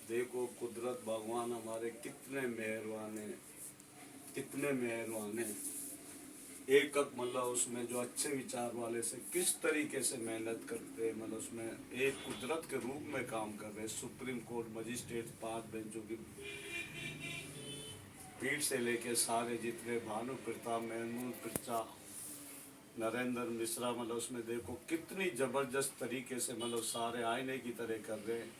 देखो कुदरत भगवान हमारे कितने मेहरबान हैं, कितने मेहरबान हैं। एक मतलब उसमें जो अच्छे विचार वाले से किस तरीके से मेहनत करते हैं, मतलब उसमें एक कुदरत के रूप में काम कर रहे हैं। सुप्रीम कोर्ट मजिस्ट्रेट 5 बेंचों की पीठ से लेके सारे जितने भानु प्रताप, महमूद प्रचा, नरेंद्र मिश्रा, मतलब उसमें देखो कितनी जबरदस्त तरीके से मतलब सारे आईने की तरह कर रहे हैं।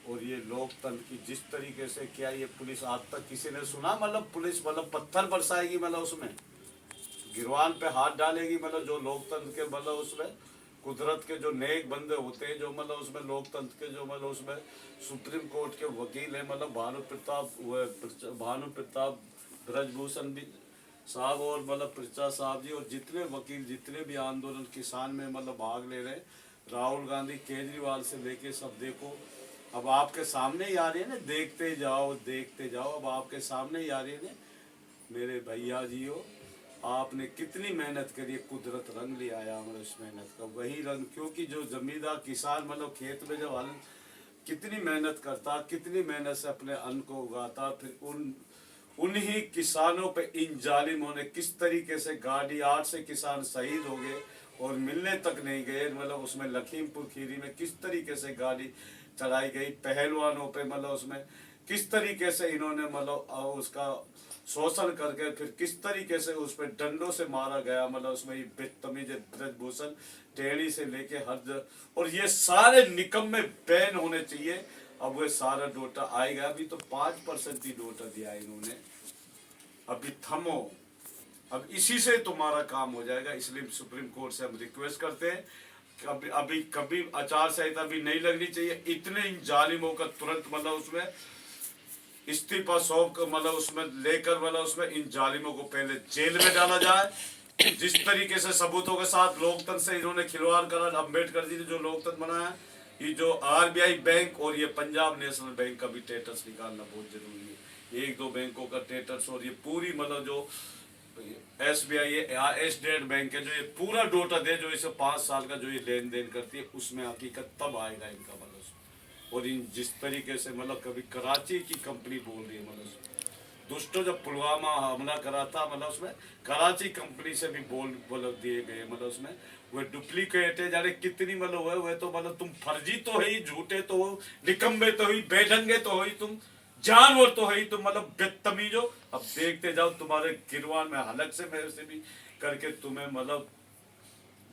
और ये लोकतंत्र की जिस तरीके से, क्या ये पुलिस आज तक किसी ने सुना, मतलब पुलिस मतलब पत्थर बरसाएगी, मतलब उसमें गिरवान पे हाथ डालेगी, मतलब जो लोकतंत्र के मतलब उसमें कुदरत के जो नेक बंदे होते हैं, जो मतलब उसमें लोकतंत्र के जो मतलब उसमें सुप्रीम कोर्ट के वकील हैं, मतलब भानु प्रताप ब्रजभूषण भी साहब और मतलब प्रचा साहब जी, और जितने वकील जितने भी आंदोलन किसान में मतलब भाग ले रहे हैं, राहुल गांधी केजरीवाल से लेके सब, देखो अब आपके सामने ही आ रही है ना, देखते जाओ देखते जाओ, अब आपके सामने ही आ रही है ना मेरे भैया जी हो। आपने कितनी मेहनत करी, कुदरत रंग ले आया मतलब उस मेहनत का, वही रंग, क्योंकि जो जमींदार किसान मतलब खेत में जब हल कितनी मेहनत करता, कितनी मेहनत से अपने अन्न को उगाता, फिर उन्हीं किसानों पे इन जालिमों ने किस तरीके से गाड़ी 8 से किसान शहीद हो गए और मिलने तक नहीं गए, मतलब उसमें लखीमपुर खीरी में किस तरीके से गाड़ी चलाई गई पहलवानों पे, मतलब उसमें किस तरीके से इन्होंने मतलब उसका शोषण करके फिर किस तरीके से उस पर डंडों से मारा गया, मतलब उसमें बदतमीज ब्रजभूषण टेढ़ी से लेके और ये सारे निकम्मे बैन होने चाहिए। अब वो सारा डोटा आएगा, अभी तो 5% ही डोटा दिया इन्होंने, अभी थमो, अब इसी से तुम्हारा काम हो जाएगा। इसलिए सुप्रीम कोर्ट से हम रिक्वेस्ट करते हैं, कभी अभी कभी आचार संहिता भी नहीं लगनी चाहिए, इतने इन जालिमों का तुरंत मतलब उसमें इस्तीफा सौंप मतलब उसमें लेकर मतलब उसमें इन जालिमों को पहले जेल में डाला जाए। जिस तरीके से सबूतों के साथ लोकतंत्र से इन्होंने खिलवाड़ करा, अम्बेडकर जी ने जो लोकतंत्र बनाया, ये जो आरबीआई बैंक और ये पंजाब नेशनल बैंक का भी टेटस निकालना बहुत जरूरी है, 1-2 बैंकों का टेटस, और ये पूरी मतलब जो एसबीआई स्टेट बैंक है, जो ये पूरा डोटा दे, जो इसे 5 साल का जो ये लेन देन करती है, उसमें हकीकत तब आएगा इनका मतलब। और इन जिस तरीके से मतलब कभी कराची की कंपनी बोल रही है, मतलब दुष्टों जब पुलवामा हमला करा था, मतलब उसमें कराची कंपनी से भी बोल दिए गए, मतलब उसमें वो डुप्लीकेट है, जाने कितनी मतलब हुए तो मतलब तुम फर्जी तो है ही, झूठे तो हो, निकम्बे तो ही, बेढंगे तो हो ही, तुम जानवर तो है ही, तुम मतलब बदतमीज हो। अब देखते जाओ तुम्हारे गिरवान में हलक से मेरे से भी करके तुम्हें मतलब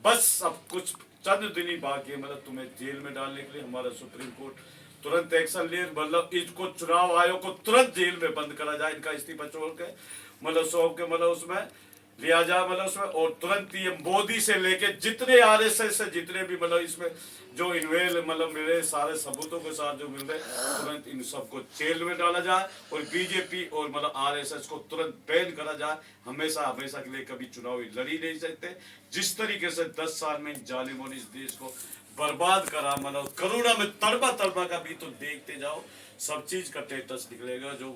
बस अब कुछ चंद दिन ही बाकी है, मतलब तुम्हें जेल में डालने के लिए हमारा सुप्रीम कोर्ट तुरंत एक्शन ले, मतलब इसको चुनाव आयोग को तुरंत जेल में बंद करा जाए, इनका इस्तीफा छोड़ के मतलब सौंप के मतलब उसमें लिया जाए, मतलब उसमें, और तुरंत ये मोदी से लेके जितने आरएसएस से जितने भी मतलब इसमें जो इन्वेल मतलब मिले सारे सबूतों के साथ जो मिल रहे, तुरंत इन सबको जेल में डाला जाए, और बीजेपी और मतलब आरएसएस को तुरंत बैन करा जाए। हमेशा हमेशा के लिए कभी चुनाव लड़ी नहीं सकते। जिस तरीके से 10 साल में जालिमों ने इस देश को बर्बाद करा, मतलब करोड़ा में तड़बा तड़बा का भी तो देखते जाओ, सब चीज का स्टेटस निकलेगा। जो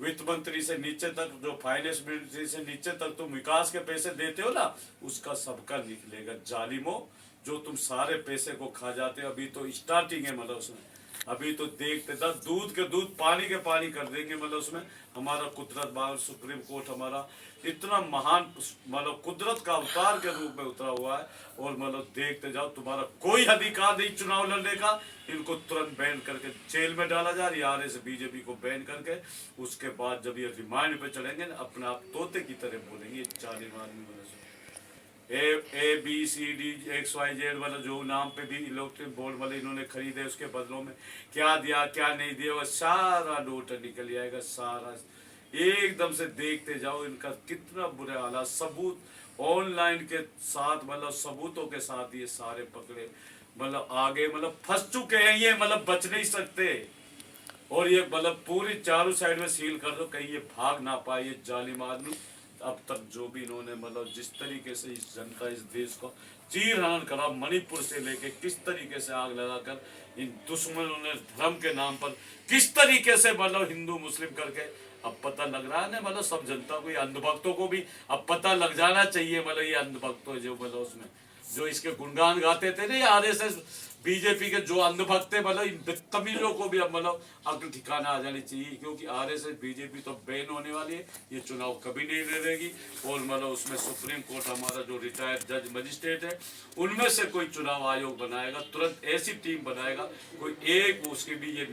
वित्त मंत्री से नीचे तक, जो फाइनेंस मिनिस्ट्री से नीचे तक तुम विकास के पैसे देते हो ना, उसका सबका निकलेगा। जालिमो, जो तुम सारे पैसे को खा जाते हो, अभी तो स्टार्टिंग है, मतलब उसमें अभी तो देखते था, दूध के दूध पानी के पानी कर देंगे, मतलब उसमें हमारा कुदरत बाग सुप्रीम कोर्ट हमारा इतना महान मतलब कुदरत का अवतार के रूप में उतरा हुआ है, और मतलब देखते जाओ तुम्हारा कोई अधिकार नहीं चुनाव लड़ने का। इनको तुरंत बैन करके जेल में डाला जा रहा है, से बीजेपी को बैन करके, उसके बाद जब ये रिमांड पे चलेंगे ना, अपने आप तोते की तरह बोलेंगे 40 आदमी ABCD XYZ वाला जो नाम पे भी इलेक्ट्रिक बोर्ड वाले इन्होंने खरीदे, उसके बदलों में क्या दिया क्या नहीं दिया, वो सारा नोट निकल जाएगा सारा। एकदम से देखते जाओ इनका कितना बुरा हालात, सबूत ऑनलाइन के साथ, मतलब सबूतों के साथ ये सारे पकड़े, मतलब आगे मतलब फंस चुके हैं ये, मतलब बच नहीं सकते। और ये मतलब पूरी चारों साइड में सील कर दो, कहीं ये भाग ना पाए ये जालिम आदमी। अब तक जो भी इन्होंने मतलब जिस तरीके से इस जनता इस देश को चीरहरण करा, मणिपुर से लेके किस तरीके से आग लगाकर इन दुश्मनों ने धर्म के नाम पर किस तरीके से मतलब हिंदू मुस्लिम करके, अब पता लग रहा है ना, मतलब सब जनता को, ये अंधभक्तों को भी अब पता लग जाना चाहिए, मतलब ये अंधभक्त जो मतलब उसमें जो इसके गुणगान गाते थे ना, ये आरएसएस बीजेपी के जो अंधभक्त है मतलब इन बदतमीजों को भी अब मतलब अक्ल ठिकाना आ जानी चाहिए, क्योंकि आरएसएस बीजेपी तो बैन होने वाली है, ये चुनाव कभी नहीं लड़ेगी। और मतलब उसमें सुप्रीम कोर्ट हमारा जो रिटायर्ड जज मजिस्ट्रेट है उनमें से कोई चुनाव आयोग बनाएगा, तुरंत ऐसी टीम बनाएगा, कोई एक उसके भी ये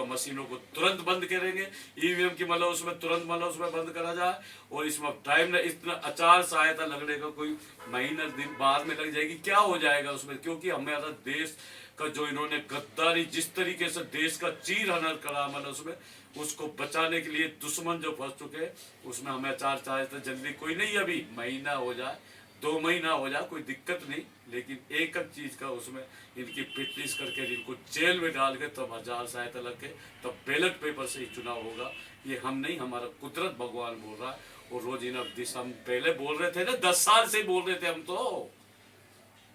मशीनों को तुरंत बंद करेंगे, ईवीएम की मतलब उसमें तुरंत मतलब उसमें बंद करा जाए। और इसमें टाइम इतना आचार संहिता लगने का कोई महीना दिन बाद में लग जाएगी, क्या हो जाएगा उसमें, क्योंकि हमारा देश का जो इन्होंने गद्दारी जिस तरीके से देश का चीर हनन करा मतलब उसमें उसको बचाने के लिए दुश्मन जो फंस चुके हैं उसमें हमें आचार संहिता जल्दी कोई नहीं, अभी महीना हो जाए 2 महीना हो जाए कोई दिक्कत नहीं, लेकिन एक एक चीज का उसमें इनकी फिटनेस करके इनको जेल में डाल के तब आचार संहिता लग के तब बैलेट पेपर से ही चुनाव होगा। ये हम नहीं, हमारा कुदरत भगवान बोल रहा है। और रोज इन दिशा हम पहले बोल रहे थे ना, 10 साल से ही बोल रहे थे हम तो,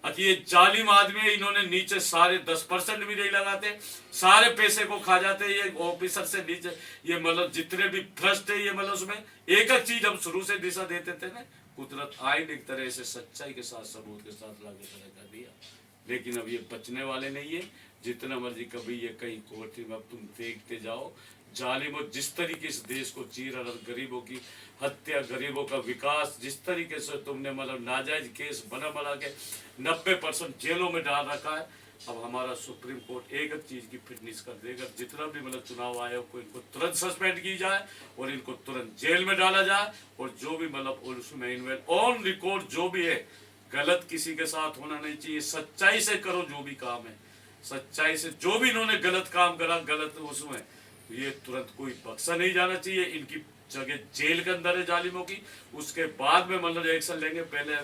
कि ये जालिम आदमी है, इन्होंने नीचे सारे 10% भी नहीं लगाते, सारे पैसे को खा जाते हैं ये ऑफिसर से नीचे, ये मतलब जितने भी भ्रष्ट है ये मतलब उसमें एक एक चीज हम शुरू से दिशा देते थे ना, कुदरत आइन एक तरह से सच्चाई के साथ सबूत के साथ लागू कर दिया। लेकिन अब ये बचने वाले नहीं है, जितना मर्जी कभी ये कहीं कोर्ट में अब तुम देखते जाओ जालिमों जिस तरीके से देश को चीर हनन, गरीबों की हत्या, गरीबों का विकास जिस तरीके से तुमने मतलब नाजायज केस बना के 90% जेलों में डाल रखा है। अब हमारा सुप्रीम कोर्ट एक एक चीज की फिटनेस कर देगा, जितना भी मतलब चुनाव आयोग को इनको तुरंत सस्पेंड की जाए और इनको तुरंत जेल में डाला जाए। और जो भी मतलब उसमें इन्वेस्ट ऑन रिकॉर्ड जो भी है, गलत किसी के साथ होना नहीं चाहिए, सच्चाई से करो जो भी काम है, सच्चाई से जो भी इन्होंने गलत काम करा गलत उसमें ये तुरंत कोई बख्शा नहीं जाना चाहिए। इनकी जगह जेल के अंदर है जालिमों की, उसके बाद में मतलब एक्शन लेंगे, पहले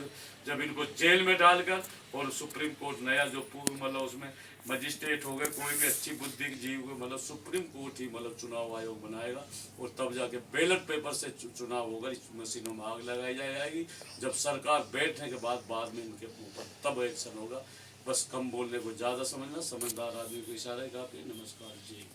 जब इनको जेल में डालकर। और सुप्रीम कोर्ट नया जो पूर्व मतलब उसमें मजिस्ट्रेट हो गए, कोई भी अच्छी बुद्धि के जीव को मतलब सुप्रीम कोर्ट ही मतलब चुनाव आयोग बनाएगा। और तब जाके बैलेट पेपर से चुनाव होगा, इस मशीनों में आग लगाई जाएगी। जब सरकार बैठने के बाद में इनके ऊपर तब एक्शन होगा। बस कम बोलने को ज़्यादा समझना, समझदार आदमी को इशारा काफी। नमस्कार जी।